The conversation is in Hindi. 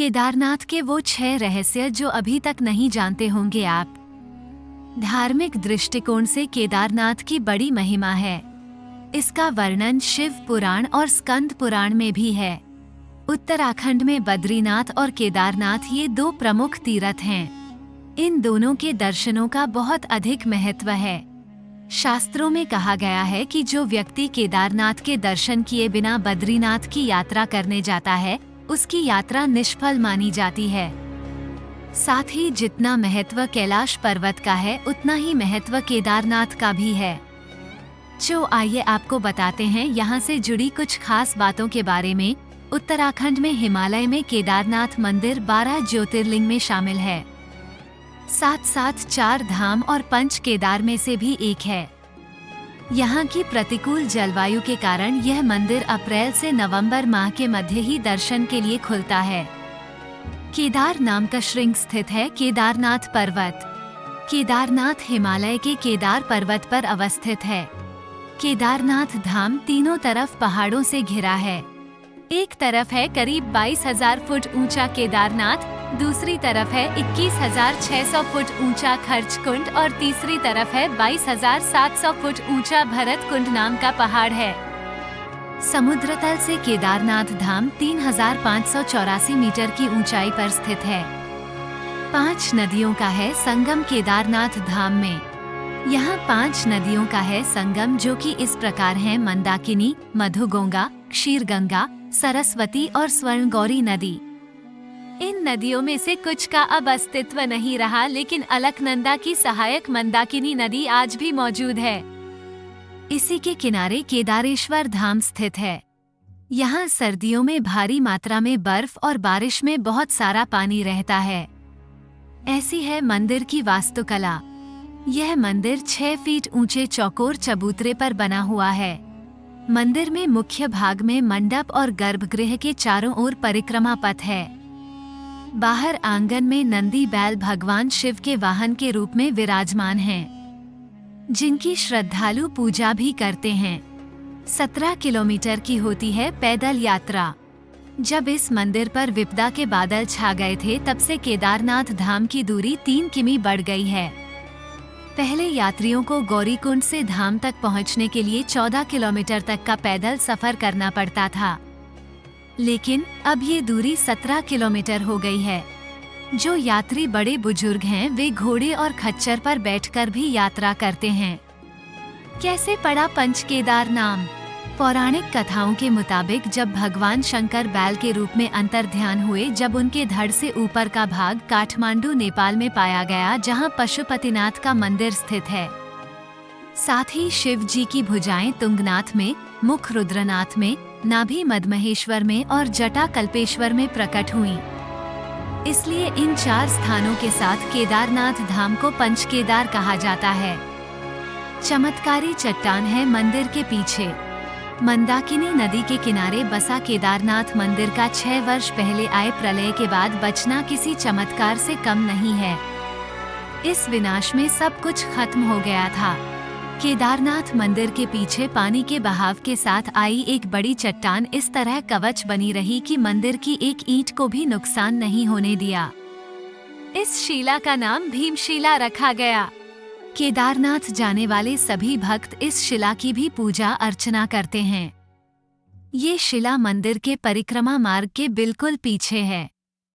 केदारनाथ के वो 6 रहस्य जो अभी तक नहीं जानते होंगे आप। धार्मिक दृष्टिकोण से केदारनाथ की बड़ी महिमा है। इसका वर्णन शिव पुराण और स्कंद पुराण में भी है। उत्तराखंड में बद्रीनाथ और केदारनाथ ये 2 प्रमुख तीर्थ हैं। इन दोनों के दर्शनों का बहुत अधिक महत्व है। शास्त्रों में कहा गया है कि जो व्यक्ति केदारनाथ के दर्शन किए बिना बद्रीनाथ की यात्रा करने जाता है, उसकी यात्रा निष्फल मानी जाती है। साथ ही जितना महत्व कैलाश पर्वत का है, उतना ही महत्व केदारनाथ का भी है। जो आइए आपको बताते हैं यहाँ से जुड़ी कुछ खास बातों के बारे में। उत्तराखंड में हिमालय में केदारनाथ मंदिर 12 ज्योतिर्लिंग में शामिल है। साथ साथ 4 धाम और 5 केदार में से भी एक है। यहाँ की प्रतिकूल जलवायु के कारण यह मंदिर अप्रैल से नवंबर माह के मध्य ही दर्शन के लिए खुलता है। केदार नाम का श्रृंग स्थित है केदारनाथ पर्वत। केदारनाथ हिमालय के केदार पर्वत पर अवस्थित है। केदारनाथ धाम तीनों तरफ पहाड़ों से घिरा है। एक तरफ है करीब 22,000 फुट ऊंचा केदारनाथ, दूसरी तरफ है 21,600 फुट ऊंचा खर्च कुंड और तीसरी तरफ है 22,700 फुट ऊंचा भरत कुंड नाम का पहाड़ है। समुद्र तल से केदारनाथ धाम 3,584 मीटर की ऊंचाई पर स्थित है। 5 नदियों का है संगम केदारनाथ धाम में। यहाँ 5 नदियों का है संगम, जो कि इस प्रकार हैं: मंदाकिनी, मधुगंगा, क्षीरगंगा, सरस्वती और स्वर्णगौरी नदी। इन नदियों में से कुछ का अब अस्तित्व नहीं रहा, लेकिन अलकनंदा की सहायक मंदाकिनी नदी आज भी मौजूद है। इसी के किनारे केदारेश्वर धाम स्थित है। यहाँ सर्दियों में भारी मात्रा में बर्फ और बारिश में बहुत सारा पानी रहता है। ऐसी है मंदिर की वास्तुकला। यह मंदिर 6 फीट ऊंचे चौकोर चबूतरे पर बना हुआ है। मंदिर में मुख्य भाग में मंडप और गर्भगृह के चारों ओर परिक्रमा पथ है। बाहर आंगन में नंदी बैल भगवान शिव के वाहन के रूप में विराजमान हैं, जिनकी श्रद्धालु पूजा भी करते हैं। 17 किलोमीटर की होती है पैदल यात्रा। जब इस मंदिर पर विपदा के बादल छा गए थे, तब से केदारनाथ धाम की दूरी 3 किमी बढ़ गई है। पहले यात्रियों को गौरीकुंड से धाम तक पहुंचने के लिए 14 किलोमीटर तक का पैदल सफर करना पड़ता था, लेकिन अब ये दूरी 17 किलोमीटर हो गई है। जो यात्री बड़े बुजुर्ग हैं, वे घोड़े और खच्चर पर बैठकर भी यात्रा करते हैं। कैसे पड़ा पंच केदार नाम? पौराणिक कथाओं के मुताबिक जब भगवान शंकर बैल के रूप में अंतर्ध्यान हुए, जब उनके धड़ से ऊपर का भाग काठमांडू नेपाल में पाया गया, जहां पशुपतिनाथ का मंदिर स्थित है। साथ ही शिव जी की भुजाएं तुंगनाथ में, मुख रुद्रनाथ में, नाभि मदमहेश्वर में और जटा कल्पेश्वर में प्रकट हुई। इसलिए इन 4 स्थानों के साथ केदारनाथ धाम को पंच केदार कहा जाता है। चमत्कारी चट्टान है मंदिर के पीछे। मंदाकिनी नदी के किनारे बसा केदारनाथ मंदिर का 6 वर्ष पहले आए प्रलय के बाद बचना किसी चमत्कार से कम नहीं है। इस विनाश में सब कुछ खत्म हो गया था। केदारनाथ मंदिर के पीछे पानी के बहाव के साथ आई एक बड़ी चट्टान इस तरह कवच बनी रही कि मंदिर की एक ईंट को भी नुकसान नहीं होने दिया। इस शिला का नाम भीमशिला रखा गया। केदारनाथ जाने वाले सभी भक्त इस शिला की भी पूजा अर्चना करते हैं। ये शिला मंदिर के परिक्रमा मार्ग के बिल्कुल पीछे है।